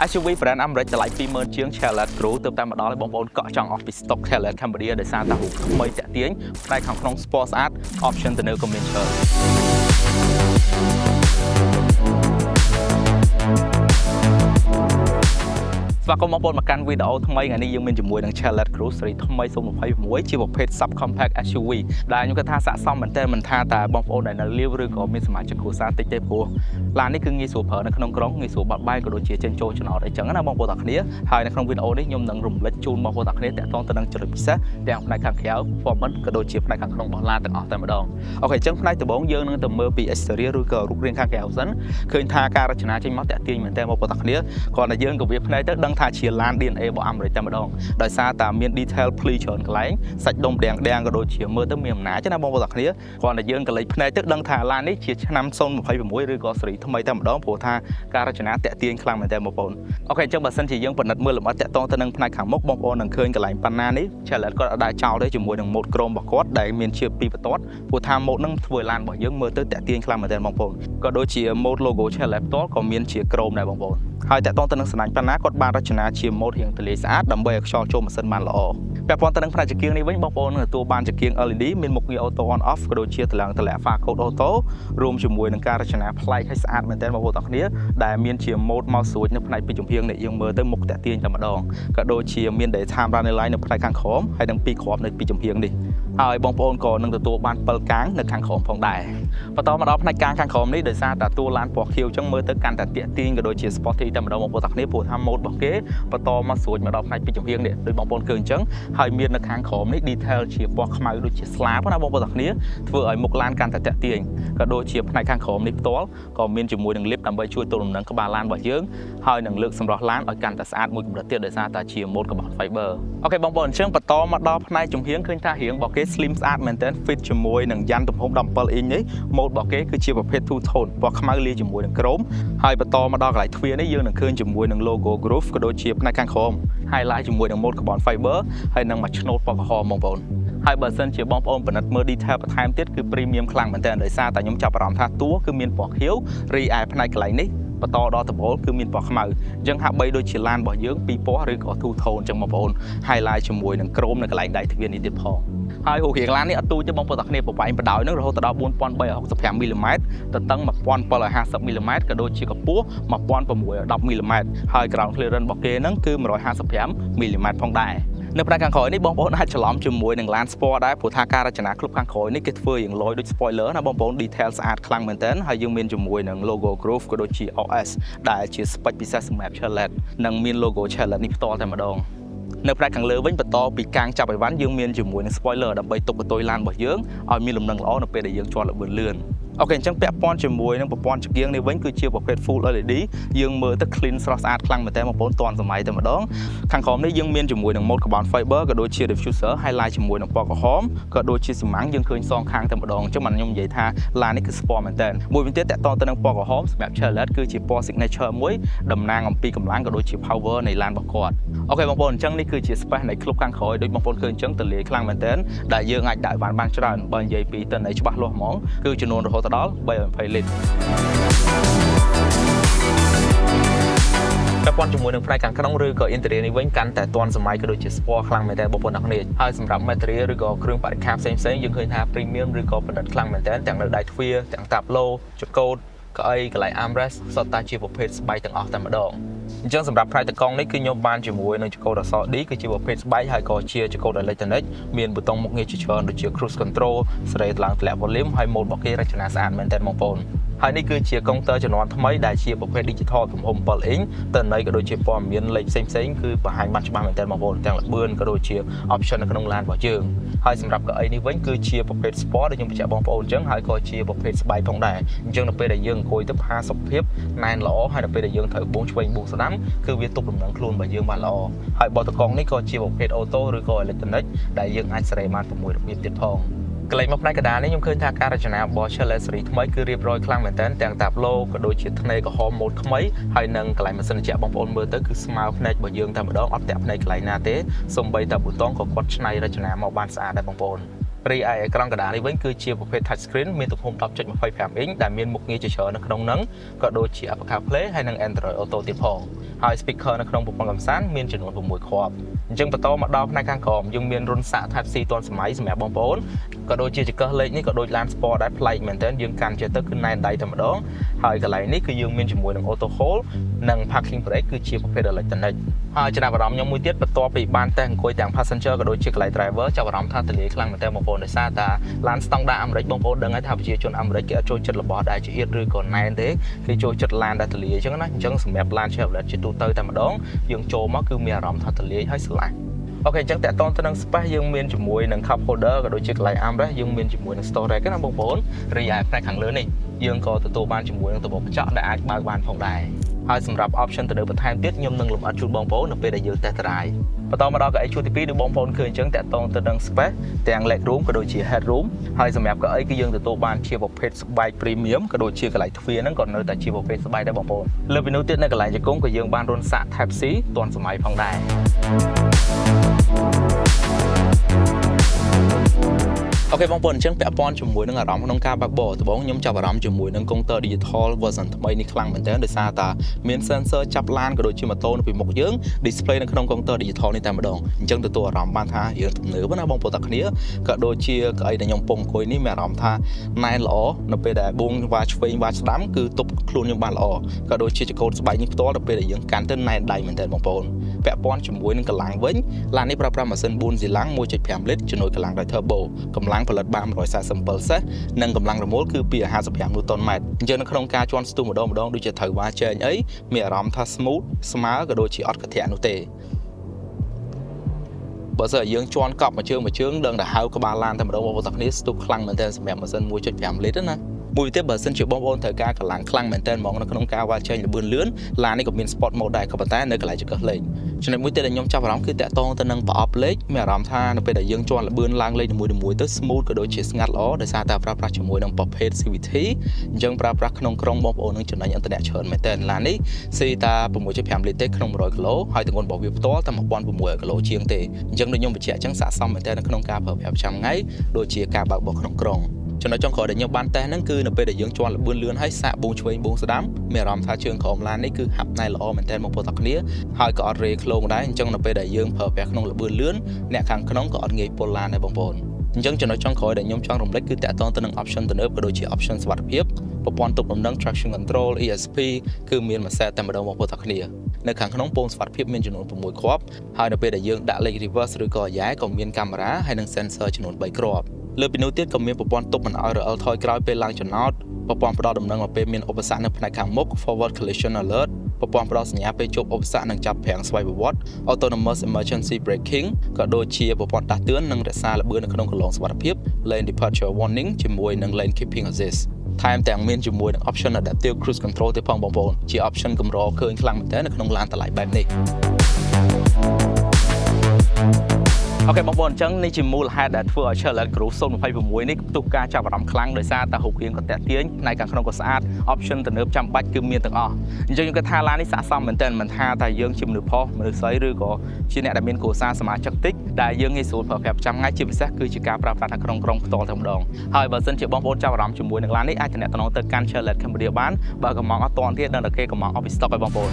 SUV brand អាមេរិកតម្លៃ 20,000 ជាង Chevrolet Cruze ទើបតែមកដល់ឲ្យបងប្អូនកក់ចង់អស់ពី stock Chevrolet Cambodia ដោយសារតែរូបថ្មីតាក់ទាញផ្នែកខាងក្នុង Sport ស្អាត option ទៅនៅក៏មានច្រើនស្វាគមន៍បងប្អូនមកកាន់វីដេអូថ្មីថ្ងៃនេះយើងមានជាមួយនឹង Chevrolet Cruze ស៊េរីថ្មី026ជាប្រភេទ Subcompact SUV ដែលខ្ញុំគិតថាស័ក្តិសមមែនទែនមិនថាតែបងប្អូនដែលនៅលាវឬក៏មានសមាជិកគ្រួសារតិចទេព្រោះឡាននេះគឺងាយស្រួលប្រើនៅក្នុងក្រុងងាយស្រួលបត់បែនក៏ដូចជាចេញចូលចំណតអីចឹងណាបងប្អូនទាំងគ្នាហើយនៅក្នុងវីដេអូនេះខ្ញុំនឹងរំលេចជូនបងប្អូនទាំងគ្នាតាក់ទងទៅនឹងចំណុចពិសេសទាំងផ្នែកខាងក្រៅ performance ក៏ដូចជាផ្នែកខាងក្នុងរបស់ឡានទាំងអស់តែម្ដងអូខេអញ្ចឹងផ្នែកដំបូងយើងនឹងទៅមើលពី exterior ឬក៏រូបរាងខាងក្រៅសិនឃើញថាការរចនាចេញមកតាក់ទាញមែនទែនបងប្អូនទាំងគ្នាគ្រាន់តែយើងក៏វាផ្នែកទៅដឹងថាជាឡាន DNA របស់អាមេរិកតែម្ដងដោយសារតែមាន detail ភ្លីច្រើនកន្លែងសាច់ដុំដាំងក៏ដូចជាមើលទៅមានអំណាចណាបងប្អូនទាំងគ្នាគ្រាន់តែយើងក៏លេចផ្នែកទៅដឹងថាឡាននេះជាឆ្នាំ026ឬក៏ស៊េរីថ្មីតែម្ដងព្រោះថាការរចនាតាក់ទាញខ្លាំងមែនទែនបងប្អូនអូខេអញ្ចឹងបើសិនជាយើងពិនិត្យមើលលម្អិតតាក់ទងទៅនឹងផ្នែកខាងមុខបងប្អូននឹងឃើញកន្លែងប៉ាណានេះ Chevrolet គាត់អត់ដាក់ចោលទេជាមួយនឹងម៉ូដ Chrome របស់គាត់ដែលមានជាពីរបន្ទាត់ព្រោះថាម៉ូដហ្នឹងធ្វើឲ្យឡានរបស់យើងមើលទៅតាក់ទាញខ្លាំងមែនទែនបងប្អូនក៏ដូចជាម៉ូដ logo Chevrolet ផ្ទាល់ក៏មានជា Chrome ដែរបងប្អូនហើយតាក់ទងទៅនឹងសំណាញ់ប៉ាណាគាត់បានរចនាជាម៉ូដរៀងទលាយស្អាតដើម្បីឲ្យខ្យល់ចូលម៉ាស៊ីនបានល្អពាក់ព័ន្ធទៅនឹងផ្នែកចង្កៀងនេះវិញបងប្អូននឹងទទួលបានចង្កៀង LED មានមុខងារ auto on off ក៏ដូចជាតម្លាក់ pha code auto រួមជាមួយនឹងការរចនាប្លែកហើយស្អាតមែនទែនបងប្អូនទាំងគ្នាដែលមានជាម៉ូដមកស្រួចនៅផ្នែកពីចំហៀងនេះយើងមើលទៅមុខតាក់ទាញតែម្ដងក៏ដូចជាមាន daytime running light នៅផ្នែកខាងក្រោមហើយនឹងពីរគ្រាប់នៅពីចំហៀងនេះហើយបងប្អូនក៏នឹងទទួលបាន7កាំងនៅខាងក្រោមផងដែរបន្តមកដល់ផ្នែកកាំងខាងក្រោមនេះដោយសារតែតួឡានពណ៌ខៀវចឹងមើលទៅកាន់តែតាក់ទាញក៏ដូចជា sporty តែម្ដងបងប្អូនទាំងគ្នាព្រោះថាម៉ូដរបស់គេបន្តមកស្រួចមកដល់ផ្នែកពីចំហៀងនេះដោយបងប្អូនឃើញអញ្ចឹងហើយមាននៅខាងក្រោមនេះ detail ជាពណ៌ខ្មៅដូចជាស្លាបណាបងប្អូនទាំងគ្នាធ្វើឲ្យមុខឡានកាន់តែតាក់ទាញក៏ដូចជាផ្នែកខាងក្រោមនេះផ្ទាល់ក៏មានជាមួយនឹង lip ដើម្បីជួយទល់លំនឹងក្បាលឡានរបស់យើងហើយនឹងលើកសម្រស់ឡានឲ្យកាន់តែស្អាតមួយកម្រិតទៀតដោយសារតែជាម៉ូដ carbon fiber អូខេបងប្អូនអញ្ចឹងបន្តមកដល់ផ្នែកចំហៀងឃើញថារាងរបស់គេ slim ស្អាតមែនទែន fit ជាមួយនឹងយ៉ាន់ទំហំ17អ៊ីងនេះម៉ូដរបស់គេគឺជាប្រភេទ two tone ពណ៌ខ្មៅលាយជាមួយនឹងក្រោមហើយបន្តមកដល់កន្លែងទ្វារនេះយើងនឹងឃើញជាមួយនឹង logo Groove ក៏ដូចជាផ្នែកខាងក្រោម highlight ជាមួយនឹងម៉ូដ carbon fiber ហើយនឹងមួយឆ្នូតពណ៌ក្រហមបងប្អូនហើយបើសិនជាបងប្អូនពិនិត្យមើល detail បន្ថែមទៀតគឺ premium ខ្លាំងមែនទែនដោយសារតែខ្ញុំចាប់អារម្មណ៍ថាតួគឺមានពណ៌ខៀវរីឯផ្នែកកន្លែងនេះបន្តដល់ដំបូលគឺមានពណ៌ខ្មៅអញ្ចឹងហាក់បីដូចជាឡានរបស់យើងពីរពណ៌ឬក៏ two tone អញ្ចឹងបងប្អូន highlight ជាមួយនឹងក្រោមនៅកន្លែងដៃទ្វារនេះទៀតផងហើយរូបរាងឡាននេះអត់ទូចទេបងប្អូនទាំងគ្នាប្រវែងបដោយនឹងរហូតដល់ 4365 មីលីម៉ែត្រទទឹង 1750 មីលីម៉ែត្រក៏ដូចជាកម្ពស់ 1610 មីលីម៉ែត្រហើយ ground clearance របស់គេហ្នឹងគឺ 155 មីលីម៉ែត្រផងដែរនៅផ្នែកខាងក្រោយនេះបងប្អូនអាចច្រឡំជាមួយនឹងឡាន Sport ដែរព្រោះថាការរចនាគ្រប់ខាងក្រោយនេះគេធ្វើរៀងលយដូច spoiler ណាបងប្អូន detail ស្អាតខ្លាំងមែនទែនហើយយើងមានជាមួយនឹង logo Groove ក៏ដូចជា OS ដែលជា spec ពិសេសសម្រាប់ Chevrolet និងមាន logo Chevrolet នេះផ្ទាល់តែម្ដងនៅផ្នែកខាងលើវិញបន្តពីកាំងចាប់អីវ៉ាន់យើងមានជាមួយនឹង spoiler ដើម្បីទប់បន្ទុយឡានរបស់យើងឲ្យមានលំនឹងល្អនៅពេលដែលយើងជាប់ល្បឿនលឿនអូខេអញ្ចឹងពាក់ព័ន្ធជាមួយនឹងប្រព័ន្ធចង្កៀងនេះវិញគឺជាប្រភេទ full LED យើងមើលទៅ clean ស្រស់ស្អាតខ្លាំងមែនតើបងប្អូនទាន់សម័យតែម្ដងខាងក្រោមនេះយើងមានជាមួយនឹង mode carbon fiber ក៏ដូចជា diffuser highlight ជាមួយនឹងពណ៌ក្រហមក៏ដូចជាសំាំងយើងឃើញសងខាងតែម្ដងអញ្ចឹងបានខ្ញុំនិយាយថាឡាននេះគឺ sport មែនតើមួយវិញទៀតតកតទៅនឹងពណ៌ក្រហមសម្រាប់ Chevrolet គឺជាពណ៌ signature មួយតំណាងអំពីកម្លាំងក៏ដូចជា power នៃឡានរបស់គាត់អូខេបងប្អូនអញ្ចឹងនេះគឺជា space នៃគ្រប់ខាងក្រោយដូចបងប្អូនឃើញអញ្ចឹងទលាយខ្លាំងមែនតើដែលយើងអាចដាក់បានច្រើនបើនិយាយពីទិន្នន័យច្បាស់លាស់ហ្មងគឺចំនួនរហូតដល់320 លីត្រពាក់ព័ន្ធជាមួយនឹងផ្នែកខាងក្នុងឬក៏ interior នេះវិញកាន់តែទាន់សម័យក៏ដូចជា sport ខ្លាំងមែនតើបងប្អូនទាំងគ្នាហើយសម្រាប់ material ឬក៏គ្រឿងបរិក្ខារផ្សេងៗយើងឃើញថា premium ឬក៏ប្រណិតខ្លាំងមែនតើទាំងនៅដៃទ្វារទាំងតាប់ឡូចង្កូតកៅអីកន្លែង armrest សុទ្ធតែជាប្រភេទស្បែកទាំងអស់តែម្ដងអញ្ចឹងសម្រាប់ផ្នែកតកង់នេះគឺខ្ញុំបានជាមួយនឹងចង្កូតអក្សរ D គឺជាប្រភេទស្បែកហើយក៏ជាចង្កូត electronic មានប៊ូតុងមុខងារជាច្រើនដូចជា cruise control សេរីឡើងធ្លាក់ volume ហើយ mode របស់គេរចនាស្អាតមែនតើបងប្អូនហើយនេះគឺជាកុងទ័រជំនាន់ថ្មីដែលជាប្រភេទ digital ទំហំ7អ៊ីងទិន្នន័យក៏ដូចជាព័ត៌មានលេខផ្សេងៗគឺបង្ហាញបានច្បាស់មែនតើបងប្អូនទាំងល្បឿនក៏ដូចជា option នៅក្នុងឡានរបស់យើងហើយសម្រាប់កៅអីនេះវិញគឺជាប្រភេទ sport ដែលខ្ញុំបញ្ជាក់បងប្អូនអញ្ចឹងហើយក៏ជាប្រភេទស្បែកផងដែរអញ្ចឹងនៅពេលដែលយើងអង្គុយទៅផាសុខភាពណែនល្អហើយនៅពេលដែលយើងត្រូវបួងឆ្វេងបួងស្ដាំគឺវាទប់លំនឹងខ្លួនរបស់យើងបានល្អហើយបតកង់នេះក៏ជាប្រភេទ auto ឬក៏ electronic ដែលយើងអាចសេរីបាន6របៀបទៀតផងកន្លែងមកផ្នែកកណ្ដាលនេះខ្ញុំឃើញថាការរចនារបស់ Chevrolet ស៊េរីថ្មីគឺរៀបរយខ្លាំងមែនទែនទាំងតាប់ឡូក៏ដូចជាធ្នេក្រហមម៉ូដថ្មីហើយនឹងកន្លែងម៉ាស៊ីនត្រជាក់បងប្អូនមើលទៅគឺស្មើភ្នែករបស់យើងតែម្ដងអត់តាក់ភ្នែកកន្លែងណាទេសូម្បីតែប៊ូតុងក៏គាត់ច្នៃរចនាមកបានស្អាតដែរបងប្អូន រីឯអេក្រង់កណ្ដាលនេះវិញគឺជាប្រភេទ touch screen មានទំហំ 10.25 inch ដែលមានមុខងារជាច្រើននៅក្នុងហ្នឹងក៏ដូចជា Apple CarPlay ហើយនិង Android Auto ទៀតផងហើយ speaker នៅក្នុងប្រព័ន្ធកម្សាន្តមានចំនួន6គ្រាប់អញ្ចឹងបន្តមកដល់ផ្នែកខាងក្រោមយើងមានរុនសាក Type C ទាន់សម័យសម្រាប់បងប្អូនក៏ដូចជាចង្កឹះលេខនេះក៏ដូចឡាន Sport ដែរប្លែកមែនទែនយើងកាន់ចេះទៅគឺណែនដៃតែម្ដងហើយកន្លែងនេះគឺយើងមានជាមួយនឹង Auto Hold និង Parking Brake គឺជាប្រភេទ Electronic ហើយចំណាប់អារម្មណ៍ខ្ញុំមួយទៀតបន្ទាប់ពីបានតេស្តអង្គុយទាំង passenger ក៏ដូចជាកន្លែង driver ចាប់អារម្មណ៍ថាទលាយខ្លាំងមែនទែនបងប្អូនដោយសារតែឡានស្តង់ដារអាមេរិកបងប្អូនដឹងហើយថាប្រជាជនអាមេរិកគេអត់ចូលចិត្តរបស់ដែលជាអៀតឬក៏ណែនទេគេចូលចិត្តឡានដែលទលាយអញ្ចឹងណាអញ្ចឹងសម្រាប់ឡាន Chevrolet ជាទូទៅតែម្ដងយើងចូលមកគឺមានអារម្មណ៍ថាទលាយហើយស្លាស់អូខេអញ្ចឹងតកតងទៅនឹង space យើងមានជាមួយនឹង cup holder ក៏ដូចជាកន្លែង armrest យើងមានជាមួយនឹង storage ណាបងប្អូនរីឯផ្នែកខាងលើនេះយើងក៏ទទួលបានជាមួយនឹងតំបន់កញ្ចក់ដែលអាចបើកបានផងដែរហើយសម្រាប់ option ទៅលើបន្ថែមទៀតខ្ញុំនឹងលម្អិតជូនបងប្អូននៅពេលដែលយើង test drive បន្តមកដល់កៅអីជួរទី2ដូចបងប្អូនឃើញអញ្ចឹងតកតងទៅនឹង space ទាំង leg room ក៏ដូចជា head room ហើយសម្រាប់កៅអីគឺយើងទទួលបានជាប្រភេទស្បែក premium ក៏ដូចជាកន្លែងទ្វារហ្នឹងក៏នៅតែជាប្រភេទស្បែកដែរបងប្អូនលើពីនោះទៀតនៅកន្លែងជង្គង់ក៏យើងបានរុនសាក Type C ទាន់សម័យផងដែរអូខេបងប្អូនអញ្ចឹងពាក់ព័ន្ធជាមួយនឹងអារម្មណ៍ក្នុងការបើកបរដំបូងខ្ញុំចាប់អារម្មណ៍ជាមួយនឹង Counter Digital version ថ្មីនេះខ្លាំងមែនទែនដោយសារតែមាន sensor ចាប់ឡានក៏ដូចជាម៉ូតូនៅពីមុខយើង display នៅក្នុង Counter Digital នេះតែម្ដងអញ្ចឹងទទួលអារម្មណ៍បានថាយើងទំនើបណាបងប្អូនទាំងគ្នាក៏ដូចជាកៅអីដែលខ្ញុំពងអង្គុយនេះមានអារម្មណ៍ថាណែនល្អនៅពេលដែលបួងវ៉ាឆ្វេងវ៉ាស្ដាំគឺទប់ខ្លួនខ្ញុំបានល្អក៏ដូចជាចង្កូតស្បែកនេះផ្ទាល់ដល់ពេលដែលយើងកាន់ទៅណែនដៃមែនទែនបងប្អូនពាក់ព័ន្ធជាមួយនឹងកម្លាំងវិញឡាននេះប្រើប្រាស់ម៉ាស៊ីន4ស៊ីឡាំង 1.5 លីត្រជំនួយកម្លាំងដោយ turbo កម្លាំងផលិតបាន147សេសនិងកម្លាំងរមូលគឺ255 Newton meters អញ្ចឹងនៅក្នុងការជន់ស្ទុះម្ដងដូចជាត្រូវវ៉ាចែងអីមានអារម្មណ៍ថា smooth ស្មើក៏ដូចជាអត់កន្ធាក់នោះទេបើសិនយើងជន់កប់មួយជើងដឹងតែហៅក្បាលឡានតែម្ដងបងប្អូនទាំងគ្នាស្ទុះខ្លាំងមែនទែនសម្រាប់ម៉ាស៊ីន 1.5 លីត្រណាមួយទៀតបើសិនជាបងប្អូនត្រូវការកម្លាំងខ្លាំងមែនទែនហ្មងនៅក្នុងការវ៉ាចេញល្បឿនលឿនឡាននេះក៏មាន sport mode ដែរក៏ប៉ុន្តែនៅកន្លែងចង្កឹះលេខចំណុចមួយទៀតដែលខ្ញុំចាប់អារម្មណ៍គឺតាក់ទងទៅនឹងប្រអប់លេខមានអារម្មណ៍ថានៅពេលដែលយើងជន់ល្បឿនឡើងលេខនីមួយៗទៅ smooth ក៏ដូចជាស្ងាត់ល្អដោយសារតែប្រើប្រាស់ជាមួយនឹងប្រភេទ CVT អញ្ចឹងប្រើប្រាស់ក្នុងក្រុងបងប្អូននឹងចំណេញអន្តរជាតិច្រើនមែនទែនឡាននេះស៊ីតា 6.5 លីត្រទេក្នុង100គីឡូហើយទម្ងន់របស់វាផ្ទាល់តែ 1600 គីឡូជាងទេអញ្ចឹងដូចខ្ញុំបញ្ជាក់អញ្ចឹងស័ក្តិសមមែនទែននៅក្នុងការប្រើប្រាស់ប្រចាំថ្ងៃដូចជាការបើកបរក្នុងក្រុងចំណុចចុងក្រោយដែលខ្ញុំបានតេស្តហ្នឹងគឺនៅពេលដែលយើងជន់ល្បឿនលឿនហើយសាកបួងឆ្វេងបួងស្ដាំមានអារម្មណ៍ថាជើងក្រោមឡាននេះគឺហាប់ណែល្អមែនទែនបងប្អូនទាំងគ្នាហើយក៏អត់រេឃ្លោងដែរអញ្ចឹងនៅពេលដែលយើងប្រើប្រាស់ក្នុងល្បឿនលឿនអ្នកខាងក្នុងក៏អត់ងាយពុលឡានដែរបងប្អូនអញ្ចឹងចំណុចចុងក្រោយដែលខ្ញុំចង់រំលឹកគឺតាក់ទងទៅនឹង option ទំនើបក៏ដូចជា option សុវត្ថិភាពប្រព័ន្ធទប់លំនឹង traction control ESP គឺមានមួយសេតតែម្ដងបងប្អូនទាំងគ្នានៅខាងក្នុងពងសុវត្ថិភាពមានចំនួន6គ្រាប់ហើយនៅពេលដែលយើងដាក់លេខ reverse ឬក៏អាយ៉ែក៏មានកាមេរ៉ាហើយនិង sensor ចំនួន3គ្រាប់លើពីនោះទៀតក៏មានប្រព័ន្ធទប់មិនឲ្យរអិលថយក្រោយពេលឡើងចំណោតប្រព័ន្ធផ្ដល់ដំណឹងមកពេលមានឧបសគ្គនៅផ្នែកខាងមុខ forward collision alert ប្រព័ន្ធផ្ដល់សញ្ញាពេលជួបឧបសគ្គនិងចាប់ប្រាំងស្វ័យប្រវត្តិ autonomous emergency braking ក៏ដូចជាប្រព័ន្ធដាស់តឿននិងរក្សាល្បឿននៅក្នុងគន្លងសុវត្ថិភាព lane departure warning ជាមួយនឹង lane keeping assist ថែមទាំងមានជាមួយនឹង option adaptive cruise control ទៀតផងបងប្អូនជា option កម្រឃើញខ្លាំងមែនទែននៅក្នុងឡានតម្លៃបែបនេះអូខេបងប្អូនអញ្ចឹងនេះជាមូលហេតុដែលធ្វើឲ្យ Chevrolet Cruze 026នេះផ្ទុះការចាប់អារម្មណ៍ខ្លាំងដោយសារតែរូបរាងក៏តាក់ទាញផ្នែកខាងក្នុងក៏ស្អាត option ទំនើបចាំបាច់គឺមានទាំងអស់អញ្ចឹងខ្ញុំគិតថាឡាននេះស័ក្តិសមមែនទែនមិនថាតែយើងជាមនុស្សផុសមនុស្សស្រីឬក៏ជាអ្នកដែលមានគ្រួសារសមាជិកតិចដែលយើងងាយស្រួលប្រើប្រាស់ប្រចាំថ្ងៃជាពិសេសគឺជាការប្រើប្រាស់ខាងក្នុងក្រុងផ្ទាល់តែម្ដងហើយបើសិនជាបងប្អូនចាប់អារម្មណ៍ជាមួយនឹងឡាននេះអាចទំនាក់ទំនងទៅកាន់ Chevrolet Cambodia បានបើកំងអត់ទាន់ទៀតដល់តែគេកំងអស់ពី stock ឲ្យបងប្អូន